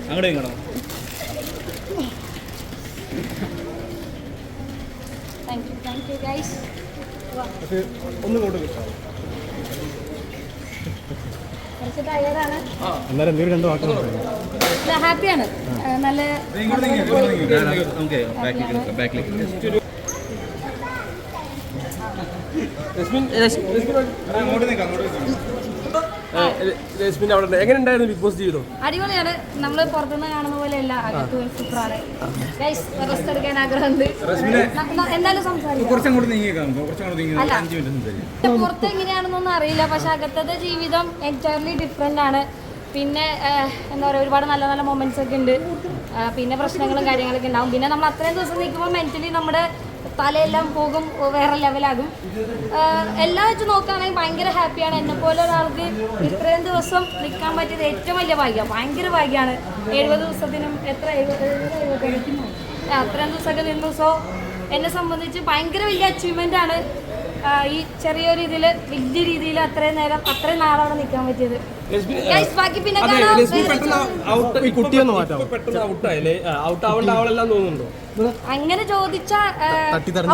അങ്ങോട്ടേ കാണോ? Thank you guys. ഒന്നും കൊണ്ട് കിട്ടാം. ഹാപ്പിയാണ്. നല്ല എങ്ങനെയുണ്ടായിരുന്നു ബിഗ് ബോസ് ജീവിതം? അടിപൊളിയാണ്. നമ്മള് പുറത്തുനിന്ന് കാണുന്ന പോലെ അല്ല, അകത്ത് സൂപ്പറാണ്. റെസ്റ്റ് എടുക്കാൻ ആഗ്രഹമുണ്ട്. എന്തായാലും സംസാരിക്കാം. പുറത്ത് എങ്ങനെയാണെന്നൊന്നും അറിയില്ല, പക്ഷെ അകത്തത്തെ ജീവിതം എൻറ്റയർലി ഡിഫറെന്റ് ആണ്. പിന്നെ എന്താ പറയുക, ഒരുപാട് നല്ല നല്ല മൊമെന്റ്സ് ഒക്കെ ഉണ്ട്. പിന്നെ പ്രശ്നങ്ങളും കാര്യങ്ങളൊക്കെ ഉണ്ടാവും. പിന്നെ നമ്മൾ അത്രയും ദിവസം നിൽക്കുമ്പോൾ മെന്റലി നമ്മുടെ തലയെല്ലാം പോകും, വേറെ ലെവലാകും. എല്ലാം വെച്ച് നോക്കുകയാണെങ്കിൽ ഭയങ്കര ഹാപ്പിയാണ്. എന്നെപ്പോലെ ഒരാൾക്ക് ഇത്രയും ദിവസം നിൽക്കാൻ പറ്റിയത് ഏറ്റവും വലിയ ഭാഗ്യം, ഭയങ്കര ഭാഗ്യമാണ്. 70 ദിവസത്തിനും അത്രയും ദിവസമൊക്കെ നിന്നു. സോ എന്നെ സംബന്ധിച്ച് ഭയങ്കര വലിയ അച്ചീവ്മെൻ്റ് ആണ് ഈ ചെറിയൊരു ഇതിൽ വലിയ രീതിയിൽ അത്രയും നേരം അത്രയും നാളവിടെ നിൽക്കാൻ പറ്റിയത്. ബാക്കി പിന്നെ അങ്ങനെ ചോദിച്ചാൽ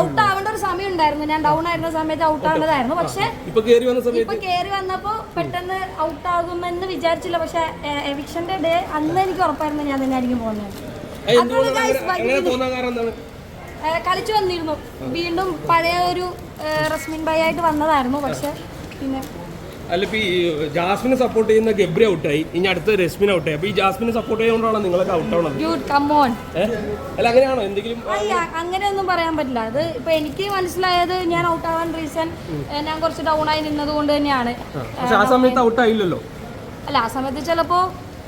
ഔട്ട് ആവേണ്ട ഒരു സമയം ഉണ്ടായിരുന്നു. ഞാൻ ഡൗൺ ആയിരുന്ന സമയത്ത് ഔട്ട് ആവേണ്ടതായിരുന്നു. പക്ഷെ ഇപ്പൊ കയറി വന്നപ്പോ പെട്ടെന്ന് ഔട്ട് ആകുമെന്ന് വിചാരിച്ചില്ല. പക്ഷെ എവിക്ഷന്റെ ഡേ അന്ന് എനിക്ക് ഉറപ്പായിരുന്നു ഞാൻ തന്നെ ആയിരിക്കും പോകുന്നത്. കളിച്ചു വന്നിരുന്നു, വീണ്ടും പഴയ ഒരു റസ്മിൻ ബൈ ആയിട്ട് വന്നതായിരുന്നു. പക്ഷെ പിന്നെ അല്ല, ഇപ്പൊ ഈ ജാസ്മിനെ സപ്പോർട്ട് ചെയ്യുന്ന ഗബ്രി ഔട്ടായി, ഇനി അടുത്ത രശ്മിൻ ഔട്ടായി. അപ്പൊ ഈ ജാസ്മിനെ സപ്പോർട്ട് ചെയ്യുന്നതുകൊണ്ടാണ് നിങ്ങളൊക്കെ ഔട്ട് ആവണത്. അല്ല അങ്ങനെയാണോ? എന്തെങ്കിലും അങ്ങനെയൊന്നും പറയാൻ പറ്റില്ല. അത് ഇപ്പൊ എനിക്ക് മനസ്സിലായത്, ഞാൻ ഔട്ട് ആവാൻ റീസൺ ഞാൻ കുറച്ച് ഡൗൺ ആയി നിന്നത് കൊണ്ട് തന്നെയാണ്. ആ സമയത്ത് ഔട്ട് ആയില്ലല്ലോ. അല്ല, ആ സമയത്ത് ചിലപ്പോ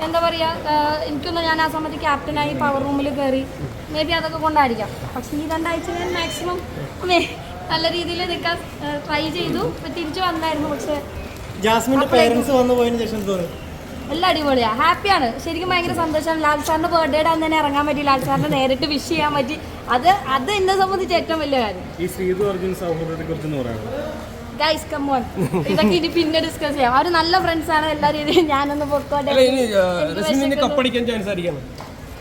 എന്താ പറയാ, എനിക്കൊന്നും ഞാൻ ആ സമയത്ത് ക്യാപ്റ്റനായി പവർ റൂമിൽ കയറി, മേ ബി അതൊക്കെ കൊണ്ടായിരിക്കാം. പക്ഷെ ഈ 2 ആഴ്ച ഞാൻ മാക്സിമം നല്ല രീതിയിൽ നിൽക്കാൻ ട്രൈ ചെയ്തു. തിരിച്ചു വന്നായിരുന്നു. പക്ഷെ ജാസ്മിന്റെ പേരൻസ് വന്നു പോയതിനു ശേഷം എല്ലാം അടിപൊളിയാ, ഹാപ്പിയാണ്. ശരിക്കും ഭയങ്കര സന്തോഷമാണ്. ലാൽ സാറിന്റെ ബർത്ത്ഡേയുടെ അന്ന് തന്നെ ഇറങ്ങാൻ പറ്റി, ലാൽ സാറിനെ നേരിട്ട് വിഷ് ചെയ്യാൻ പറ്റി. അത് എന്നെ സംബന്ധിച്ച് ഏറ്റവും വലിയ കാര്യം. ഈ ശ്രീതു അർജുൻ സൗഹൃദത്തെ കുറിച്ച് ഗൈസ് കം ഓൺ, ഇതൊക്കെ ഇനി പിന്നെ ഡിസ്കസ് ചെയ്യാം. അവർ നല്ല ഫ്രണ്ട്സ് ആണ് എല്ലാ രീതിയിലും. ഞാനൊന്ന് പൊക്കോട്ടെ.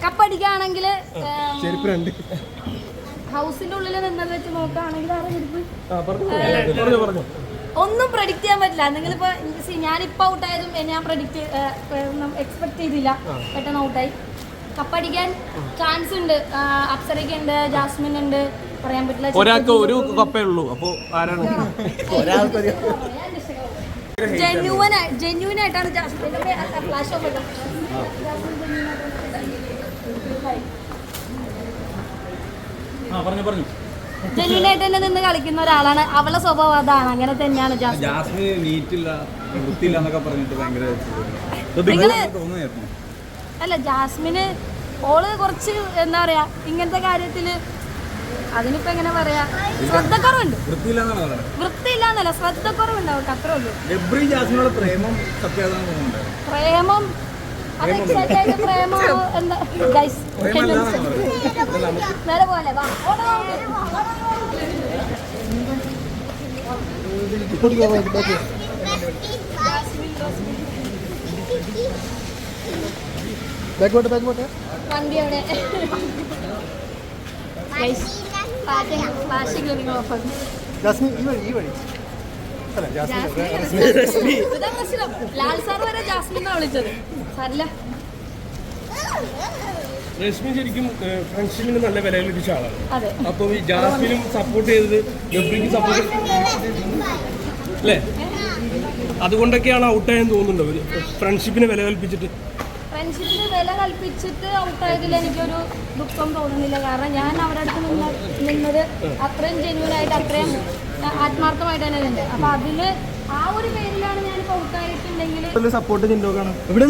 കപ്പടിക്കുകയാണെങ്കിൽ ഹൗസിന്റെ ഉള്ളിൽ നിന്നത് വെച്ച് നോക്കുകയാണെങ്കിൽ ഒന്നും പ്രഡിക്റ്റ് ചെയ്യാൻ പറ്റില്ല. നിങ്ങളിപ്പോ ഞാനിപ്പോ ഔട്ടായതും ഞാൻ എക്സ്പെക്ട് ചെയ്തില്ല, പെട്ടെന്ന് ഔട്ടായി. കപ്പടിക്കാൻ ചാൻസ് ഉണ്ട്. അപ്സരയ്ക്ക് ഉണ്ട്, ജാസ്മിൻ ഉണ്ട്, പറയാൻ പറ്റില്ല. ഒരാൾക്ക് ഒരു കപ്പേ ഉള്ളൂ. അപ്പോ ആരാണ്? ജെന്യൂൻ ആയിട്ടാണ് ജാസ്മിൻ. ഫ്ലാഷ് ഓഫ് ആക്കാം. ജെന്യൂൻ ആയിട്ട് തന്നെ നിന്ന് കളിക്കുന്ന ഒരാളാണ്. അവളെ സ്വഭാവം അതാണ്, അങ്ങനെ തന്നെയാണ് അല്ല ജാസ്മിന് ഓള് കുറച്ച് എന്താ പറയാ ഇങ്ങനത്തെ കാര്യത്തില്, അതിനിപ്പോ എങ്ങനെ പറയാ, ശ്രദ്ധക്കുറവുണ്ട്. വൃത്തിയില്ലാന്നല്ല, ശ്രദ്ധക്കുറവുണ്ട് അവർക്ക്, അത്രേ ഉള്ളൂ. പ്രേമം പ്രേമോ എന്താ ഗൈസ് നേരെ പോലെ വണ്ടി അവിടെ ലാൽ സാർ വരെ ജാസ്മിൻ വിളിച്ചത് സാറില്ല. രശ്മി ശരിക്കും ഫ്രണ്ട്ഷിപ്പിന് നല്ല വില ലഭിച്ച ആളാണ്. അപ്പൊ ഈ ജാസ്മിനും സപ്പോർട്ട് ചെയ്തത് ഗബ്രിക്ക് സപ്പോർട്ട് അല്ലേ? അതുകൊണ്ടൊക്കെയാണ് ഔട്ടായെന്ന് തോന്നുന്നുണ്ടോ? ഫ്രണ്ട്ഷിപ്പിന് വില കൽപ്പിച്ചിട്ട് ഔട്ടായതിൽ എനിക്കൊരു ദുഃഖം തോന്നുന്നില്ല. കാരണം ഞാൻ അവരുടെ അടുത്ത് നിന്നത് അത്രയും ജെന്യൂനായിട്ട്, അത്രയും ആത്മാർത്ഥമായിട്ട് തന്നെ ഉണ്ട്. അപ്പൊ അതില് ആ ഒരു പേരിലാണ് ഞാനിപ്പോ ഔട്ടായിട്ടുണ്ടെങ്കിൽ സപ്പോർട്ട് ചിന്തോക്കാണ്. ഇവിടെ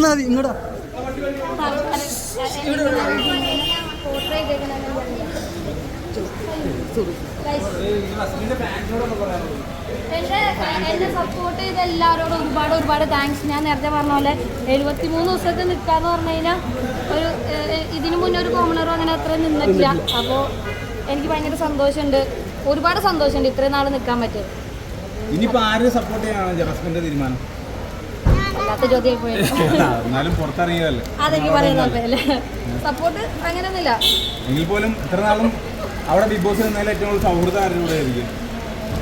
പോർട്രേ ചെയ്തേക്കുന്ന എന്നെ സപ്പോർട്ട് ചെയ്ത എല്ലാവരോടും ഒരുപാട് താങ്ക്സ്. ഞാൻ നേരത്തെ പറഞ്ഞ പോലെ 73 ദിവസമൊക്കെ നിൽക്കാന്ന് പറഞ്ഞു കഴിഞ്ഞാൽ ഒരു ഇതിനു മുന്നേ ഒരു കോമണറും അങ്ങനെ അത്ര നിന്നിട്ടില്ല. അപ്പോൾ എനിക്ക് ഭയങ്കര സന്തോഷമുണ്ട്, ഒരുപാട് സന്തോഷമുണ്ട് ഇത്രയും നാൾ നിൽക്കാൻ പറ്റും. ഇനിയിപ്പോൾ ആര് സപ്പോർട്ട് ചെയ്യാനാണ് ജറസ്മിന്റെ തീരുമാനം? അല്ലാത്ത ചോദ്യം എന്നാലും പുറത്തിറങ്ങിയതല്ലേ, അതെനിക്ക് പറയുന്നില്ല. സപ്പോർട്ട് അങ്ങനെയൊന്നുമില്ല. എങ്കിൽ പോലും ഇത്ര നാളും അവിടെ ബിഗ് ബോസിൽ നിന്നാലും ഏറ്റവും കൂടുതൽ സൗഹൃദം ആരുടെ കൂടെ ആയിരിക്കും?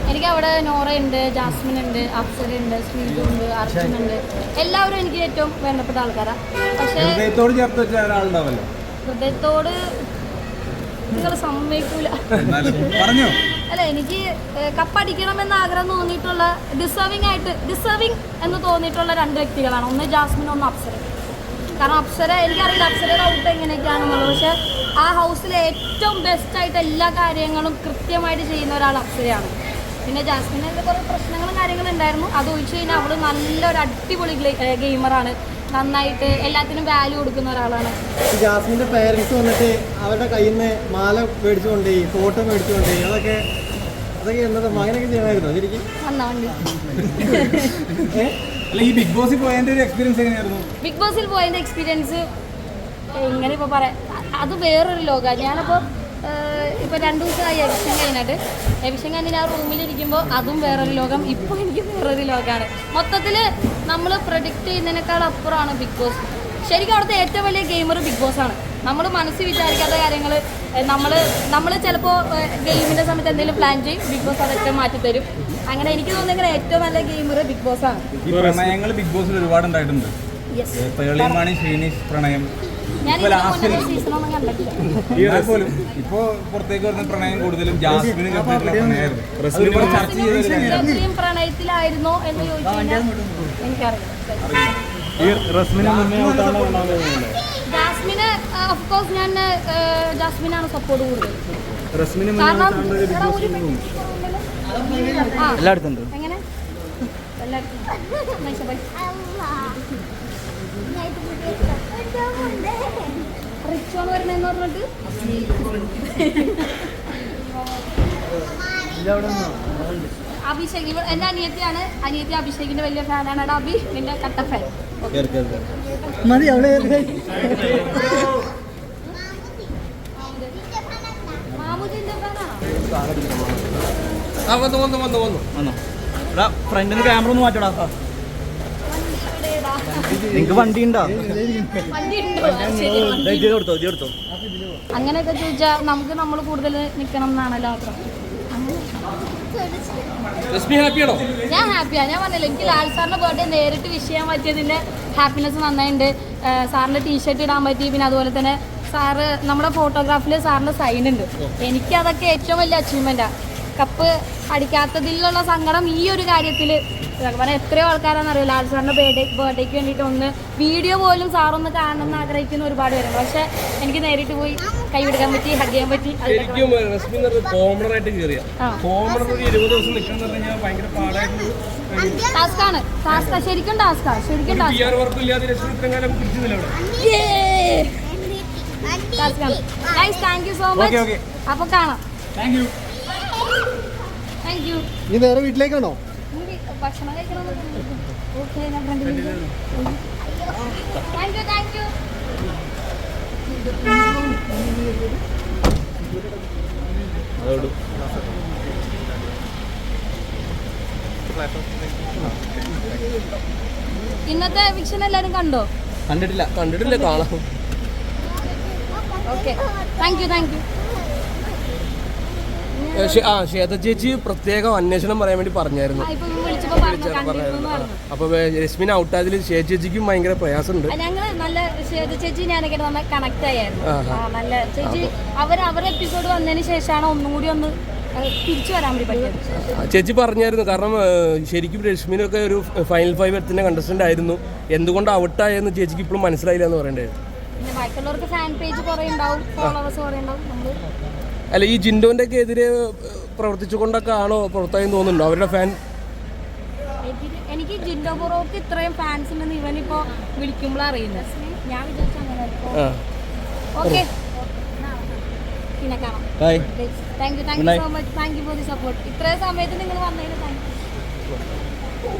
എനിക്ക് അവിടെ നോറയുണ്ട്, ജാസ്മിൻ ഉണ്ട്, അപ്സരയുണ്ട്, ശ്രീജു ഉണ്ട്, അർച്ചന ഉണ്ട്. എല്ലാവരും എനിക്ക് ഏറ്റവും വേണ്ടപ്പെട്ട ആൾക്കാരാണ്. പക്ഷേ ഹൃദയത്തോട് ചേർത്ത് വെച്ച ഒരാളുണ്ടാവല്ലോ. ഹൃദയത്തോട് നിങ്ങൾ സമ്മതിക്കൂല. പറഞ്ഞോ? അല്ല, എനിക്ക് കപ്പടിക്കണമെന്ന് ആഗ്രഹം തോന്നിയിട്ടുള്ള ഡിസേർവിങ് എന്ന് തോന്നിയിട്ടുള്ള 2 വ്യക്തികളാണ്. ഒന്ന് ജാസ്മിൻ, ഒന്ന് അപ്സര. കാരണം അപ്സര, എനിക്കറിയില്ല അപ്സരയുടെ ഔട്ട് എങ്ങനെയൊക്കെയാണെന്നുള്ളത്, പക്ഷെ ആ ഹൗസിലെ ഏറ്റവും ബെസ്റ്റായിട്ട് എല്ലാ കാര്യങ്ങളും കൃത്യമായിട്ട് ചെയ്യുന്ന ഒരാൾ അപ്സരയാണ്. പിന്നെ ജാസ്മിൻ്റെ കുറേ പ്രശ്നങ്ങളും കാര്യങ്ങളും ഉണ്ടായിരുന്നു. അത് ഒഴിച്ചു കഴിഞ്ഞാൽ അവൾ നല്ലൊരു അടിപൊളി ഗെയിമറാണ്, നന്നായിട്ട് എല്ലാത്തിനും വാല്യൂ കൊടുക്കുന്ന ഒരാളാണ്. ജാസ്മിന്റെ പേരൻസ് വന്നിട്ട് അവരുടെ കയ്യിൽ നിന്ന് മാല മേടിച്ചുകൊണ്ടേ ഫോട്ടോ മേടിച്ചുകൊണ്ടേ അതൊക്കെ എന്താ അങ്ങനെയൊക്കെ ചെയ്യണമായിരുന്നു ശരിക്കും? അല്ല, ഈ ബിഗ് ബോസിൽ പോയതിന്റെ ഒരു എക്സ്പീരിയൻസ് എങ്ങനെയായിരുന്നു? ബിഗ് ബോസിൽ പോയതിന്റെ എക്സ്പീരിയൻസ് എങ്ങനെ ഇപ്പോൾ പറയാം, അത് വേറൊരു ലോകമാണ്. ഞാനപ്പോൾ ഇപ്പോൾ 2 ദിവസമായി എവിക്ഷൻ കഴിഞ്ഞ് ഞാൻ റൂമിലിരിക്കുമ്പോൾ അതും വേറൊരു ലോകം, ഇപ്പോൾ എനിക്ക് വേറൊരു ലോകമാണ്. മൊത്തത്തിൽ നമ്മൾ പ്രഡിക്റ്റ് ചെയ്യുന്നതിനേക്കാൾ അപ്പുറമാണ് ബിഗ് ബോസ്. ശരിക്കും അവിടുത്തെ ഏറ്റവും വലിയ ഗെയിമർ ബിഗ് ബോസാണ്. നമ്മൾ മനസ്സിൽ വിചാരിക്കാത്ത കാര്യങ്ങൾ നമ്മൾ ചിലപ്പോൾ ഗെയിമിൻ്റെ സമയത്ത് എന്തെങ്കിലും പ്ലാൻ ചെയ്യും, ബിഗ് ബോസ് അതൊക്കെ മാറ്റിത്തരും. അങ്ങനെ എനിക്ക് തോന്നുന്നത് ഏറ്റവും നല്ല ഗെയിമർ ബിഗ് ബോസാണ്. ഈ പ്രണയങ്ങൾ ബിഗ് ബോസിൽ ഒരുപാട് ഉണ്ടായിട്ടുണ്ട്. പ്രണയം ഇപ്പോ പുറത്തേക്ക് വരുന്ന പ്രണയം കൂടുതലും ജാസ്മിനും പ്രണയത്തിലായിരുന്നോ എന്ന് ചോദിച്ചു കഴിഞ്ഞാൽ എനിക്കറിയാം. ജാസ്മിന് ഓഫ്കോഴ്സ് ഞാൻ ജാസ്മിനാണ് സപ്പോർട്ട് കൂടുതൽ. എല്ലായിടത്തും എങ്ങനെ റിച്ചോന്ന് വരണെന്ന് പറഞ്ഞിട്ട് അഭിഷേക് എന്റെ അനിയത്തിയാണ്. അനിയത്തി അഭിഷേകിന്റെ വലിയ ഫാനാണ്. അഭി നിന്റെ കട്ട ഫാൻ. മതി അവിടെ മാമുജിന്റെ ഫാനാണോ? ഫ്രണ്ടിന് ക്യാമറ ഒന്ന് മാറ്റടാ. നിങ്ങക്ക് വണ്ടി ഉണ്ടോ? അങ്ങനെയൊക്കെ ചോദിച്ചാൽ നമുക്ക് നമ്മൾ കൂടുതൽ നിൽക്കണം എന്നാണല്ലോ ആഗ്രഹം. ഞാൻ ഹാപ്പിയാണ്. ഞാൻ പറഞ്ഞില്ല, എനിക്ക് ലാൽ സാറിന്റെ ബർത്ത്ഡേ നേരിട്ട് വിഷ് ചെയ്യാൻ പറ്റിയതിന്റെ ഹാപ്പിനെസ് നന്നായിട്ടുണ്ട്. സാറിന്റെ ടീഷർട്ട് ഇടാൻ പറ്റി. പിന്നെ അതുപോലെ തന്നെ സാറ് നമ്മുടെ ഫോട്ടോഗ്രാഫിൽ സാറിന്റെ സൈൻ ഉണ്ട്. എനിക്കതൊക്കെ ഏറ്റവും വലിയ അച്ചീവ്മെന്റാണ്. കപ്പ് അടിക്കാത്തതിലുള്ള സങ്കടം ഈ ഒരു കാര്യത്തിൽ പറഞ്ഞാൽ എത്രയോ ആൾക്കാരാണെന്നറിയോ ലാൽ സാറിൻ്റെ ബർത്ത്ഡേക്ക് വേണ്ടിയിട്ട് ഒന്ന് വീഡിയോ പോലും സാറൊന്ന് കാണണമെന്ന് ആഗ്രഹിക്കുന്ന ഒരുപാട് പേരുണ്ട്. പക്ഷെ എനിക്ക് നേരിട്ട് പോയി കൈ പിടിക്കാൻ പറ്റി, ഹഗ് ചെയ്യാൻ പറ്റി. ടാസ്കാണ്, ശരിക്കും ടാസ്കാണ്. Thank you so much. അപ്പൊ കാണാം. Thank you. നീ നേരെ വീട്ടിലേക്കാണോ? ഭക്ഷണം കഴിക്കണം. ഓക്കെ, ഞാൻ ഫ്രണ്ടിൽ. Thank you. ഇന്നത്തെ എവിക്ഷൻ എല്ലാരും കണ്ടോ? കണ്ടിട്ടില്ല. കാണാം. Okay, thank you. ശ്വേത ചേച്ചി പ്രത്യേകം അന്വേഷണം പറയാൻ വേണ്ടി പറഞ്ഞായിരുന്നു. അപ്പൊ രശ്മിനെ ഔട്ടായതിൽ ശ്വേത ചേച്ചിക്കും ഭയങ്കര പ്രയാസമുണ്ട്. ഞങ്ങള് നല്ല ശ്വേത ചേച്ചി ഞാനൊക്കെ നമ്മൾ കണക്ട് ആയിരുന്നു. നല്ല ചേച്ചി അവരുടെ എപ്പിസോഡ് വന്നതിന് ശേഷമാണ് ഒന്നും കൂടി ഒന്ന് തിരിച്ചു വരാൻ വേണ്ടി പറ്റിയത്. ചേച്ചി പറഞ്ഞായിരുന്നു. കാരണം ശരിക്കും രശ്മിനൊക്കെ ഒരു ഫൈനൽ 5 എത്തുന്ന കണ്ടസ്റ്റന്റ് ആയിരുന്നു. എന്തുകൊണ്ട് ഔട്ടായെന്ന് ചേച്ചിക്ക് ഇപ്പോഴും മനസ്സിലായില്ല എന്ന് പറയണ്ടായിരുന്നു. പിന്നെ ബാക്കിയുള്ളവർക്ക് ഫാൻ പേജ് കുറെ ഉണ്ടാവും, ഫോളോവേഴ്സ് കുറെ ഉണ്ടാവും. നമ്മള് അല്ല, ഈ ജിൻഡോന്റെ ഒക്കെ എതിരെ പ്രവർത്തിച്ചുകൊണ്ടൊക്കെ ആണോ പുറത്തായെന്ന് തോന്നുന്നുണ്ടോ അവരുടെ ഫാൻ? എനിക്ക് ജിൻഡോ ബൊറോക്ക് ഇത്രയും ഫാൻസ് ഉണ്ടെന്ന് ഇവനിപ്പോ വിളിക്കുമ്പോൾ അറിയില്ല. ഞാൻ വിചാരിച്ചു അങ്ങനെ. ഓക്കെ, പിന്നെ കാണാം. Bye. Thank you so much. Thank you for the support. ഇത്രയും സമയത്ത് നിങ്ങൾ വന്നതിന് താങ്ക് യു.